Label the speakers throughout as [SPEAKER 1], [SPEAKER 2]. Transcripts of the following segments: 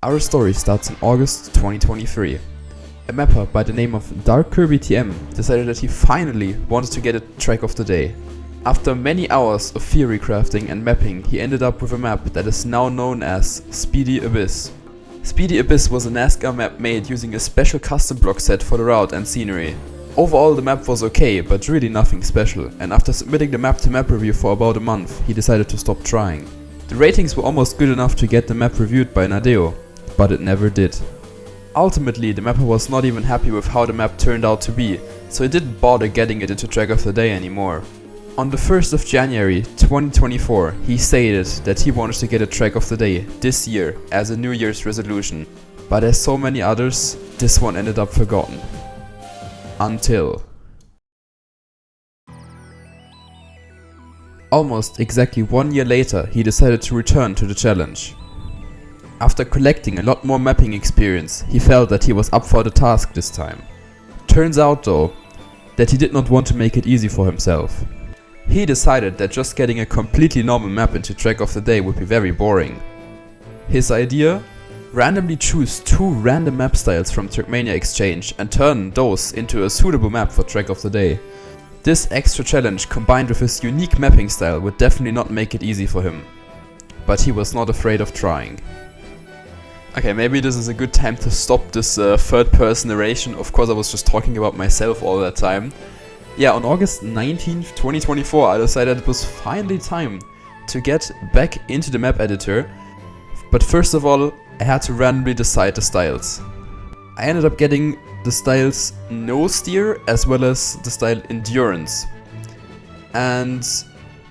[SPEAKER 1] Our story starts in August 2023. A mapper by the name of Dark Kirby TM decided that he finally wanted to get a track of the day. After many hours of theory crafting and mapping, he ended up with a map that is now known as Speedy Abyss. Speedy Abyss was a NASCAR map made using a special custom block set for the route and scenery. Overall the map was okay, but really nothing special, and after submitting the map to map review for about a month, he decided to stop trying. The ratings were almost good enough to get the map reviewed by Nadeo, but it never did. Ultimately, the mapper was not even happy with how the map turned out to be, so he didn't bother getting it into track of the day anymore. On the 1st of January 2024, he stated that he wanted to get a track of the day this year as a New Year's resolution, but as so many others, this one ended up forgotten. Until almost exactly 1 year later, he decided to return to the challenge. After collecting a lot more mapping experience, he felt that he was up for the task this time. Turns out though, that he did not want to make it easy for himself. He decided that just getting a completely normal map into track of the day would be very boring. His idea? Randomly choose 2 random map styles from Trackmania Exchange and turn those into a suitable map for track of the day. This extra challenge combined with his unique mapping style would definitely not make it easy for him. But he was not afraid of trying. Okay, maybe this is a good time to stop this third person narration. Of course I was just talking about myself all that time. Yeah, on August 19th, 2024 I decided it was finally time to get back into the map editor. But first of all, I had to randomly decide the styles. I ended up getting the styles No Steer as well as the style Endurance. And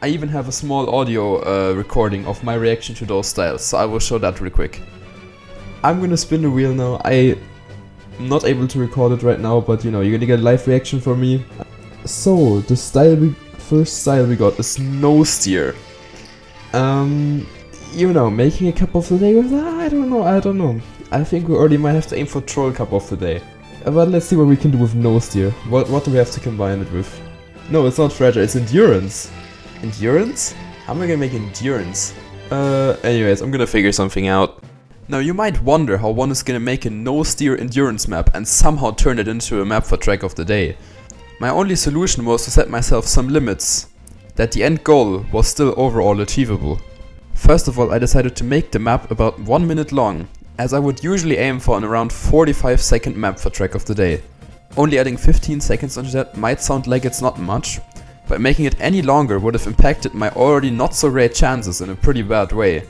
[SPEAKER 1] I even have a small audio recording of my reaction to those styles, so I will show that real quick. I'm gonna spin the wheel now. I'm not able to record it right now, but you know, you're gonna get a live reaction from me. So, the first style we got is No Steer. You know, making a cup of the day with that? I don't know. I think we already might have to aim for Troll Cup of the day. But let's see what we can do with No Steer. What do we have to combine it with? No, it's not Fragile, it's Endurance. Endurance? How am I gonna make Endurance? Anyways, I'm gonna figure something out. Now you might wonder how one is gonna make a No Steer Endurance map and somehow turn it into a map for track of the day. My only solution was to set myself some limits, that the end goal was still overall achievable. First of all, I decided to make the map about 1 minute long, as I would usually aim for an around 45-second map for track of the day. Only adding 15 seconds onto that might sound like it's not much, but making it any longer would have impacted my already not so great chances in a pretty bad way.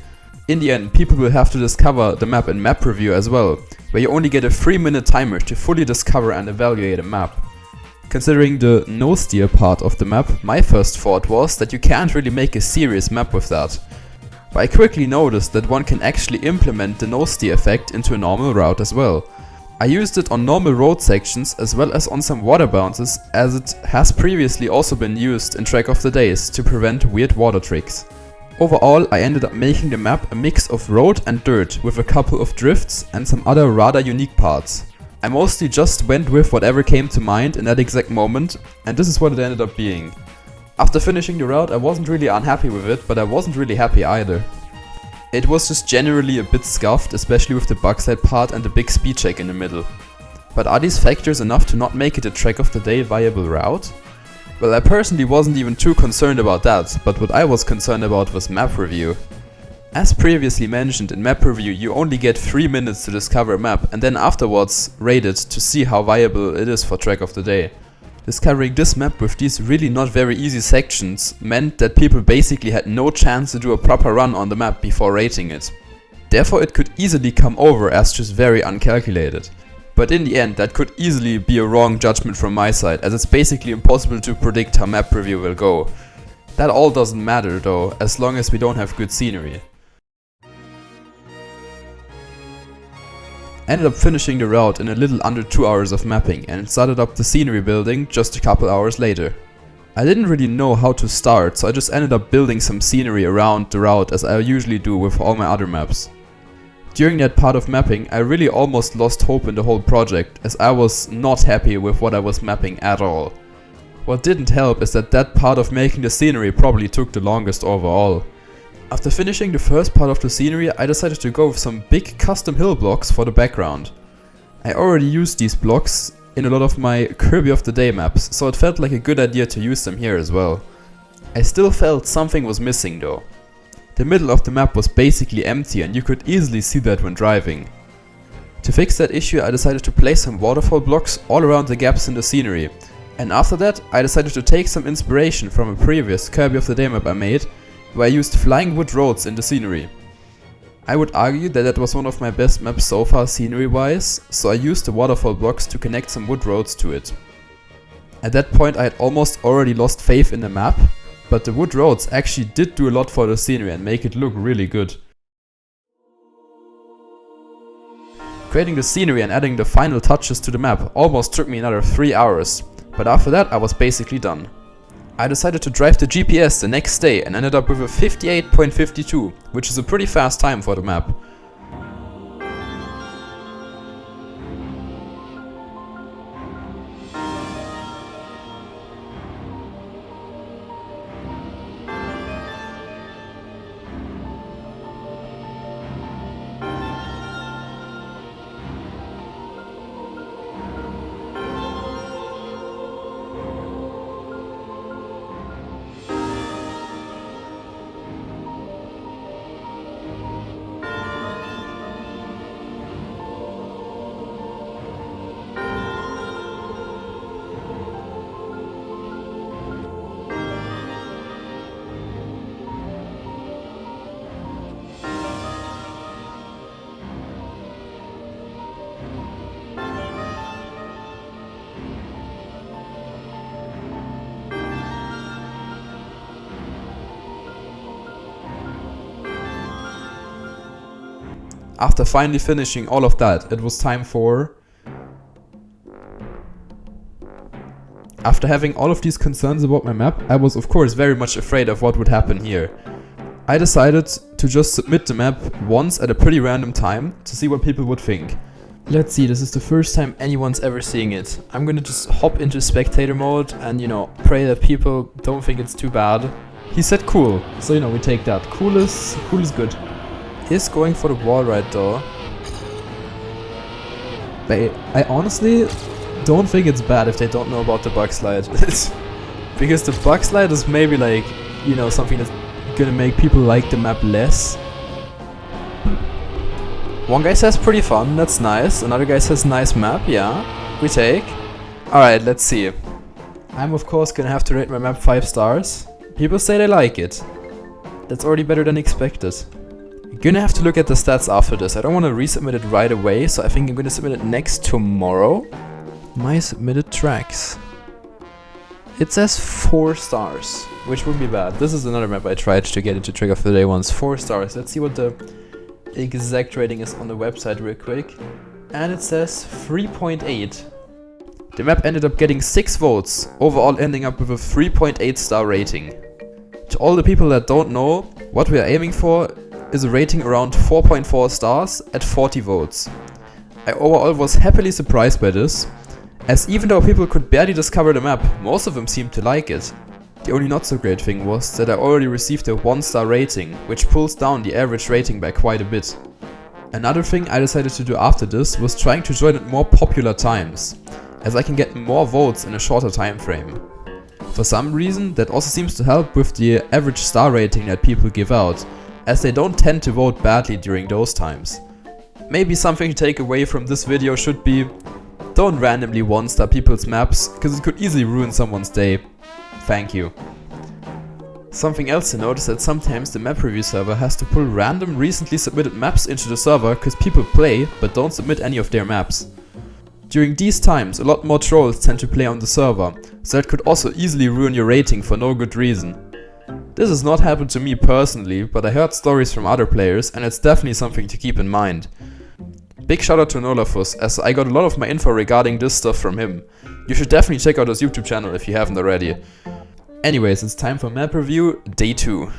[SPEAKER 1] In the end, people will have to discover the map in map review as well, where you only get a 3-minute timer to fully discover and evaluate a map. Considering the no steer part of the map, my first thought was that you can't really make a serious map with that. But I quickly noticed that one can actually implement the no steer effect into a normal route as well. I used it on normal road sections as well as on some water bounces, as it has previously also been used in track of the days to prevent weird water tricks. Overall, I ended up making the map a mix of road and dirt with a couple of drifts and some other rather unique parts. I mostly just went with whatever came to mind in that exact moment, and this is what it ended up being. After finishing the route, I wasn't really unhappy with it, but I wasn't really happy either. It was just generally a bit scuffed, especially with the backside part and the big speed check in the middle. But are these factors enough to not make it a track of the day viable route? Well, I personally wasn't even too concerned about that, but what I was concerned about was map review. As previously mentioned, in map review you only get 3 minutes to discover a map and then afterwards rate it to see how viable it is for track of the day. Discovering this map with these really not very easy sections meant that people basically had no chance to do a proper run on the map before rating it. Therefore it could easily come over as just very uncalculated. But in the end that could easily be a wrong judgment from my side, as it's basically impossible to predict how map review will go. That all doesn't matter though, as long as we don't have good scenery. Ended up finishing the route in a little under 2 hours of mapping and started up the scenery building just a couple hours later. I didn't really know how to start, so I just ended up building some scenery around the route as I usually do with all my other maps. During that part of mapping, I really almost lost hope in the whole project, as I was not happy with what I was mapping at all. What didn't help is that part of making the scenery probably took the longest overall. After finishing the first part of the scenery, I decided to go with some big custom hill blocks for the background. I already used these blocks in a lot of my Kirby of the Day maps, so it felt like a good idea to use them here as well. I still felt something was missing though. The middle of the map was basically empty and you could easily see that when driving. To fix that issue, I decided to place some waterfall blocks all around the gaps in the scenery. And after that, I decided to take some inspiration from a previous Kirby of the Day map I made, where I used flying wood roads in the scenery. I would argue that that was one of my best maps so far scenery wise, so I used the waterfall blocks to connect some wood roads to it. At that point I had almost already lost faith in the map, but the wood roads actually did do a lot for the scenery and make it look really good. Creating the scenery and adding the final touches to the map almost took me another 3 hours, but after that I was basically done. I decided to drive the GPS the next day and ended up with a 58.52, which is a pretty fast time for the map. After finally finishing all of that, it was time for... After having all of these concerns about my map, I was of course very much afraid of what would happen here. I decided to just submit the map once at a pretty random time to see what people would think. Let's see, this is the first time anyone's ever seeing it. I'm gonna just hop into spectator mode and, you know, pray that people don't think it's too bad. He said cool, so you know, we take that. Cool is good. Is going for the wall ride though. But I honestly don't think it's bad if they don't know about the bug slide. Because the bug slide is maybe like, you know, something that's gonna make people like the map less. One guy says pretty fun, that's nice. Another guy says nice map, yeah, we take. Alright, let's see. I'm of course gonna have to rate my map 5 stars. People say they like it. That's already better than expected. Gonna have to look at the stats after this. I don't want to resubmit it right away, so I think I'm gonna submit it next tomorrow. My submitted tracks. It says 4 stars, which would be bad. This is another map I tried to get into Trick of the Day once. 4 stars. Let's see what the exact rating is on the website real quick. And it says 3.8. The map ended up getting 6 votes, overall ending up with a 3.8 star rating. To all the people that don't know, what we are aiming for is a rating around 4.4 stars at 40 votes. I overall was happily surprised by this, as even though people could barely discover the map, most of them seemed to like it. The only not so great thing was that I already received a 1-star rating, which pulls down the average rating by quite a bit. Another thing I decided to do after this was trying to join at more popular times, as I can get more votes in a shorter time frame. For some reason, that also seems to help with the average star rating that people give out, as they don't tend to vote badly during those times. Maybe something to take away from this video should be, don't randomly 1-star people's maps, cause it could easily ruin someone's day. Thank you. Something else to note is that sometimes the map review server has to pull random recently submitted maps into the server cause people play but don't submit any of their maps. During these times, a lot more trolls tend to play on the server, so that could also easily ruin your rating for no good reason. This has not happened to me personally, but I heard stories from other players and it's definitely something to keep in mind. Big shout out to Nolafus, as I got a lot of my info regarding this stuff from him. You should definitely check out his YouTube channel if you haven't already. Anyways, it's time for map review, day 2.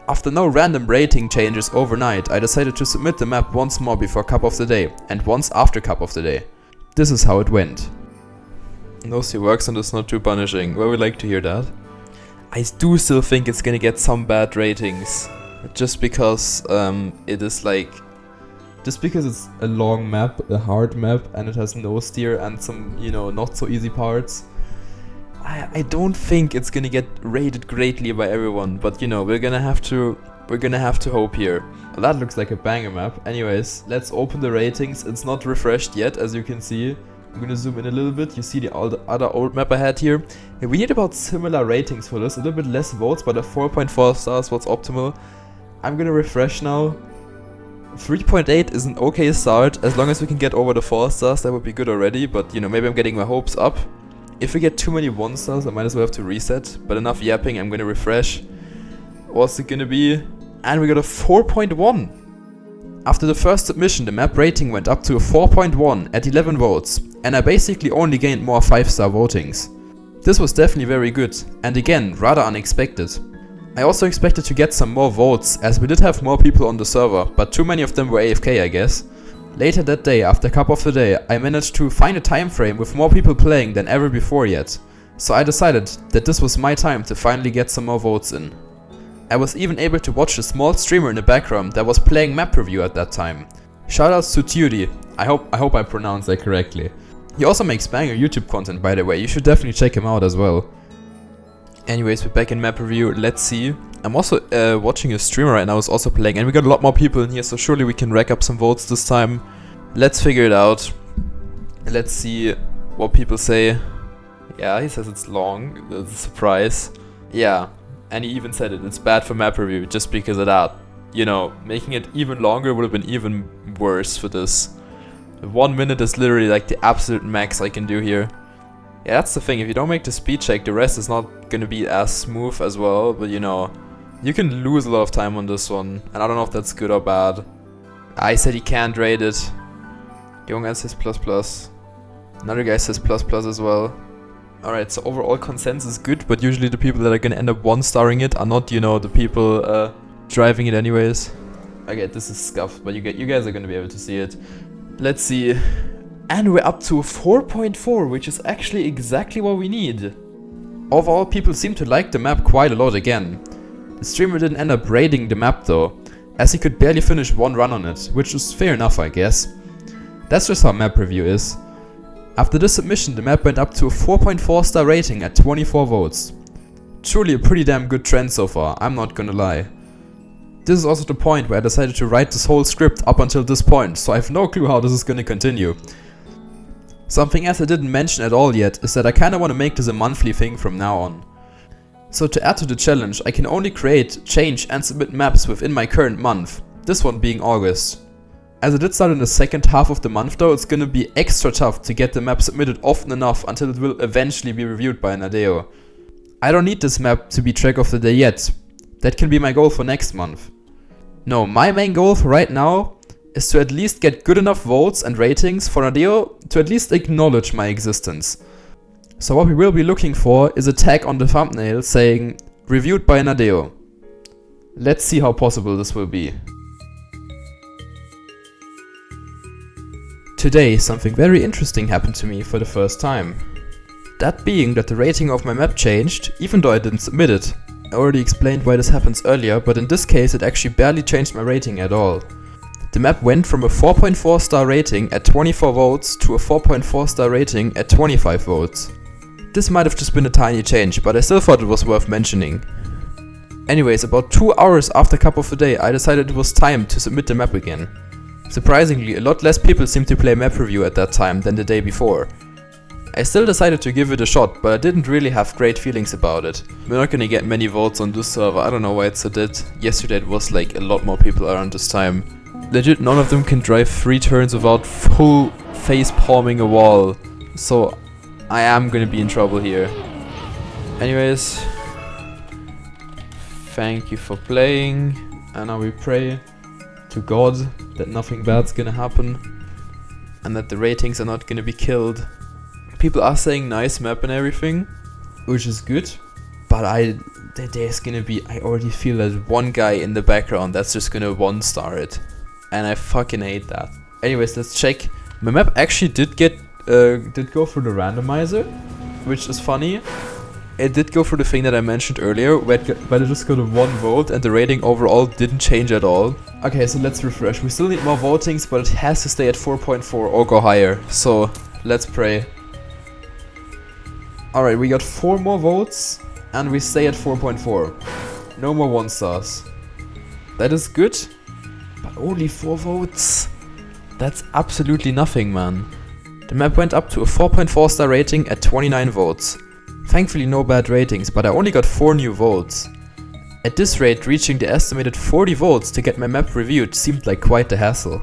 [SPEAKER 1] After no random rating changes overnight, I decided to submit the map once more before Cup of the Day, and once after Cup of the Day. This is how it went. Nosy works and it's not too punishing. Well, we like to hear that. I do still think it's gonna get some bad ratings. Just because it is like... Just because it's a long map, a hard map, and it has no steer and some, you know, not so easy parts. I don't think it's gonna get rated greatly by everyone, but you know, we're gonna have to hope here. Well, that looks like a banger map. Anyways, let's open the ratings. It's not refreshed yet, as you can see. I'm gonna zoom in a little bit. You see the other old map I had here. Yeah, we need about similar ratings for this. A little bit less votes, but a 4.4 stars was optimal. I'm gonna refresh now. 3.8 is an okay start. As long as we can get over the 4 stars, that would be good already. But you know, maybe I'm getting my hopes up. If we get too many 1 stars, I might as well have to reset. But enough yapping, I'm gonna refresh. What's it gonna be? And we got a 4.1. After the first submission, the map rating went up to a 4.1 at 11 votes. And I basically only gained more 5-star votings. This was definitely very good. And again, rather unexpected. I also expected to get some more votes, as we did have more people on the server, but too many of them were AFK, I guess. Later that day, after Cup of the Day, I managed to find a time frame with more people playing than ever before yet. So I decided that this was my time to finally get some more votes in. I was even able to watch a small streamer in the background that was playing map review at that time. Shoutouts to TOTD. I hope I pronounced that correctly. He also makes banger YouTube content, by the way. You should definitely check him out as well. Anyways, we're back in map review. Let's see. I'm also watching a streamer right now who's also playing, and we got a lot more people in here, so surely we can rack up some votes this time. Let's figure it out. Let's see what people say. Yeah, he says it's long. That's a surprise. Yeah, and he even said it's bad for map review just because of that. You know, making it even longer would have been even worse for this. 1 minute is literally like the absolute max I can do here. Yeah, that's the thing. If you don't make the speed check, the rest is not gonna be as smooth as well. But you know, you can lose a lot of time on this one. And I don't know if that's good or bad. I said he can't rate it. The one guy says plus. Another guy says plus as well. Alright, so overall consensus is good. But usually the people that are gonna end up 1-starring it are not, you know, the people driving it anyways. Okay, this is scuffed, but you guys are gonna be able to see it. Let's see. And we're up to 4.4, which is actually exactly what we need. Overall, people seem to like the map quite a lot again. The streamer didn't end up raiding the map though, as he could barely finish 1 run on it, which is fair enough, I guess. That's just how map review is. After this submission, the map went up to a 4.4 star rating at 24 votes. Truly a pretty damn good trend so far, I'm not gonna lie. This is also the point where I decided to write this whole script up until this point, so I have no clue how this is gonna continue. Something else I didn't mention at all yet is that I kinda wanna make this a monthly thing from now on. So to add to the challenge, I can only create, change and submit maps within my current month, this one being August. As I did start in the second half of the month though, it's gonna be extra tough to get the map submitted often enough until it will eventually be reviewed by Nadeo. I don't need this map to be track of the day yet. That can be my goal for next month. No, my main goal for right now is to at least get good enough votes and ratings for Nadeo to at least acknowledge my existence. So what we will be looking for is a tag on the thumbnail saying reviewed by Nadeo. Let's see how possible this will be. Today something very interesting happened to me for the first time. That being that the rating of my map changed, even though I didn't submit it. I already explained why this happens earlier, but in this case it actually barely changed my rating at all. The map went from a 4.4 star rating at 24 votes to a 4.4 star rating at 25 votes. This might have just been a tiny change, but I still thought it was worth mentioning. Anyways, about 2 hours after Cup of the Day, I decided it was time to submit the map again. Surprisingly, a lot less people seemed to play map review at that time than the day before. I still decided to give it a shot, but I didn't really have great feelings about it. We're not gonna get many votes on this server, I don't know why it's so dead. Yesterday it was like a lot more people around this time. Legit, none of them can drive 3 turns without full face palming a wall. So I am gonna be in trouble here. Anyways, thank you for playing. And now we pray to God that nothing bad's gonna happen. And that the ratings are not gonna be killed. People are saying nice map and everything, which is good, but there's gonna be, I already feel that one guy in the background that's just gonna 1-star it, and I fucking hate that. Anyways, let's check. My map actually did go through the randomizer, which is funny. it did go for the thing that I mentioned earlier, but it just got a 1 vote and the rating overall didn't change at all. Okay, so let's refresh. We still need more votings, but it has to stay at 4.4 or go higher. So let's pray. Alright, we got 4 more votes and we stay at 4.4. No more 1 stars. That is good, but only 4 votes. That's absolutely nothing, man. The map went up to a 4.4 star rating at 29 votes. Thankfully no bad ratings, but I only got 4 new votes. At this rate, reaching the estimated 40 votes to get my map reviewed seemed like quite the hassle.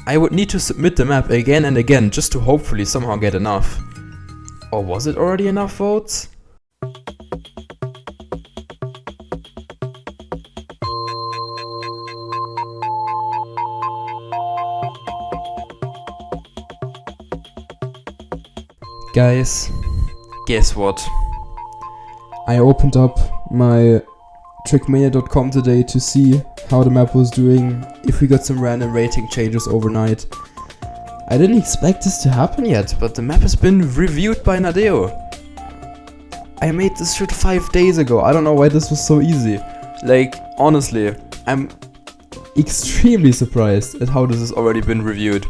[SPEAKER 1] I would need to submit the map again and again just to hopefully somehow get enough. Or was it already enough votes? Guys, guess what? I opened up my Trackmania.com today to see how the map was doing, if we got some random rating changes overnight. I didn't expect this to happen yet, but the map has been reviewed by Nadeo. I made this shit 5 days ago. I don't know why this was so easy. Like, honestly, I'm extremely surprised at how this has already been reviewed.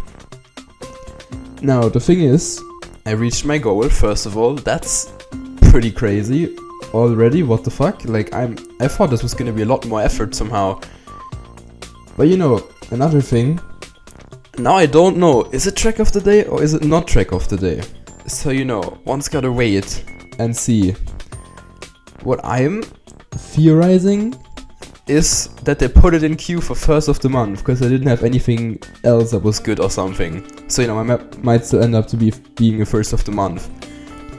[SPEAKER 1] Now, the thing is, I reached my goal, first of all. That's pretty crazy already. What the fuck? Like, I thought this was gonna be a lot more effort somehow. But you know, another thing. Now I don't know, is it track of the day or is it not track of the day? So you know, one's gotta wait and see. What I'm theorizing is that they put it in queue for first of the month because I didn't have anything else that was good or something. So you know, my map might still end up to being a first of the month.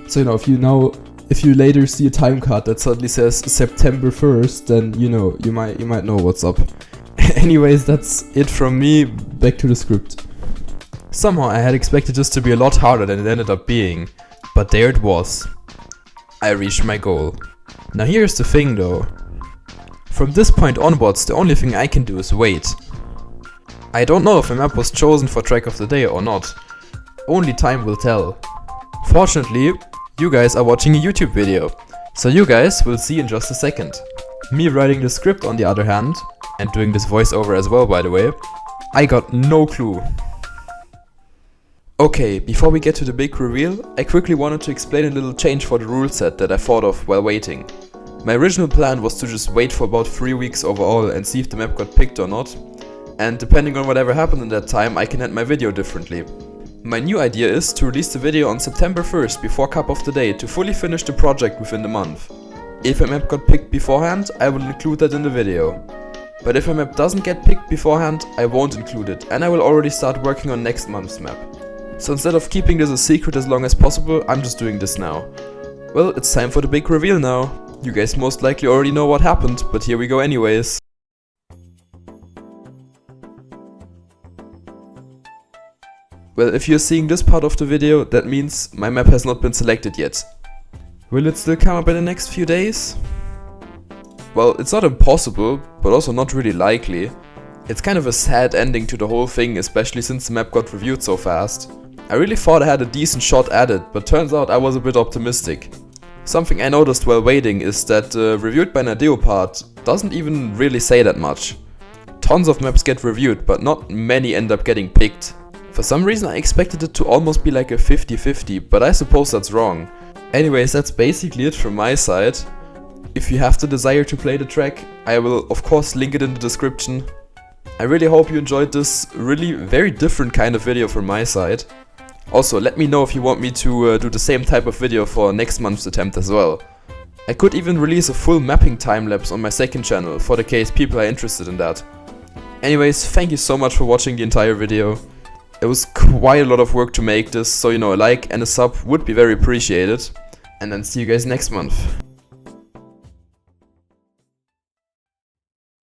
[SPEAKER 1] So you know, if you later see a time card that suddenly says September 1st, then you know, you might know what's up. Anyways, that's it from me. Back to the script. Somehow I had expected this to be a lot harder than it ended up being, but there it was. I reached my goal. Now here's the thing though. From this point onwards, the only thing I can do is wait. I don't know if the map was chosen for track of the day or not. Only time will tell. Fortunately, you guys are watching a YouTube video, so you guys will see in just a second. Me writing the script on the other hand, and doing this voiceover as well by the way, I got no clue. Okay, before we get to the big reveal, I quickly wanted to explain a little change for the rule set that I thought of while waiting. My original plan was to just wait for about 3 weeks overall and see if the map got picked or not, and depending on whatever happened in that time, I can end my video differently. My new idea is to release the video on September 1st before Cup of the Day to fully finish the project within the month. If a map got picked beforehand, I will include that in the video. But if a map doesn't get picked beforehand, I won't include it, and I will already start working on next month's map. So instead of keeping this a secret as long as possible, I'm just doing this now. Well, it's time for the big reveal now. You guys most likely already know what happened, but here we go anyways. Well, if you're seeing this part of the video, that means my map has not been selected yet. Will it still come up in the next few days? Well, it's not impossible, but also not really likely. It's kind of a sad ending to the whole thing, especially since the map got reviewed so fast. I really thought I had a decent shot at it, but turns out I was a bit optimistic. Something I noticed while waiting is that the reviewed by Nadeo part doesn't even really say that much. Tons of maps get reviewed, but not many end up getting picked. For some reason I expected it to almost be like a 50-50, but I suppose that's wrong. Anyways, that's basically it from my side. If you have the desire to play the track, I will of course link it in the description. I really hope you enjoyed this really very different kind of video from my side. Also, let me know if you want me to do the same type of video for next month's attempt as well. I could even release a full mapping time-lapse on my second channel, for the case people are interested in that. Anyways, thank you so much for watching the entire video. It was quite a lot of work to make this, so you know, a like and a sub would be very appreciated. And then see you guys next month.